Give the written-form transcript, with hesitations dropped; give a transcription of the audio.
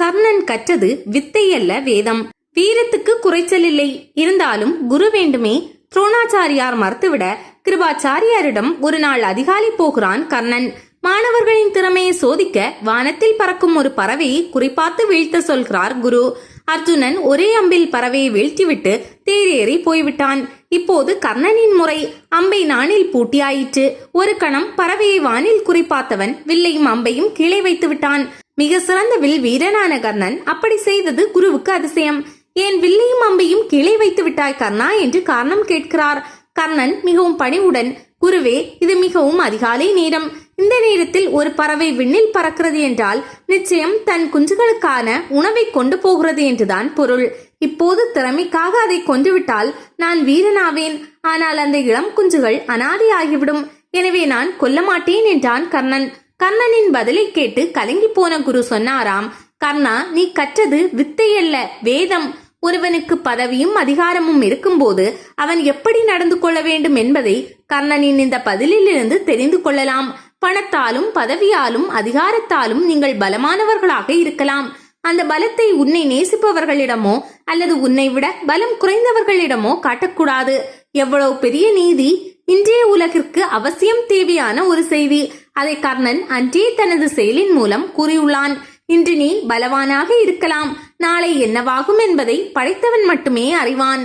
கர்ணன் கற்றது வித்தை அல்ல வேதம். வீரத்துக்கு குறைச்சல் இல்லை. இருந்தாலும் குரு வேண்டுமே. துரோணாச்சாரியார் மறுத்துவிட கிருபாச்சாரியாரிடம் ஒரு நாள் அதிகாலை போகிறான் கர்ணன். மாணவர்களின் திறமையை சோதிக்க வானத்தில் பறக்கும் ஒரு பறவையை குறிப்பாத்து வீழ்த்த சொல்கிறார் குரு. அர்ஜுனன் ஒரே அம்பில் பறவையை வீழ்த்திவிட்டு தேரேறி போய்விட்டான். இப்போது கர்ணனின் முறை. அம்பை நாணில் பூட்டியாயிற்று. ஒரு கணம் பறவையை வானில் குறிப்பாத்தவன் வில்லையும் அம்பையும் கீழே வைத்து விட்டான். மிக சிறந்த வில் வீரனான கர்ணன் அப்படி செய்தது குருவுக்கு அதிசயம். ஏன் வில்லையும் அம்பையும் கீழே வைத்து விட்டாய் கர்ணா என்று காரணம் கேட்கிறார். கர்ணன் மிகவும் பணிவுடன், குருவே, இது மிகவும் அதிகாலை நேரம். இந்த நேரத்தில் ஒரு பறவை விண்ணில் பறக்கிறது என்றால் நிச்சயம் தன் குஞ்சுகளுக்கான உணவை கொண்டு போகிறது என்றுதான் பொருள். இப்போது திறமைக்காக அதை கொன்றுவிட்டால் நான் வீரனாவேன். ஆனால் அந்த இளம் குஞ்சுகள் அனாதை ஆகிவிடும். எனவே நான் கொல்ல மாட்டேன் என்றான் கர்ணன். கர்ணனின் பதிலை கேட்டு கலங்கி போன குரு சொன்னாராம், கர்ணா, நீ கற்றது வித்தை அல்ல வேதம். ஒருவனுக்கு பதவியும் அதிகாரமும் இருக்கும்போது அவன் எப்படி நடந்து கொள்ள வேண்டும் என்பதை கர்ணனின் இந்த பதிலில் இருந்து தெரிந்து கொள்ளலாம். பணத்தாலும் பதவியாலும் அதிகாரத்தாலும் நீங்கள் பலமானவர்களாக இருக்கலாம். அந்த பலத்தை உன்னை நேசிப்பவர்களிடமோ அல்லது உன்னை விட பலம் குறைந்தவர்களிடமோ காட்டக்கூடாது. எவ்வளவு பெரிய நீதி! இன்றைய உலகிற்கு அவசியம் தேவையான ஒரு செய்தி. அதை கர்ணன் அன்றே தனது செயலின் மூலம் கூறியுள்ளான். இன்று நீ பலவானாக இருக்கலாம். நாளை என்னவாகும் என்பதை படைத்தவன் மட்டுமே அறிவான்.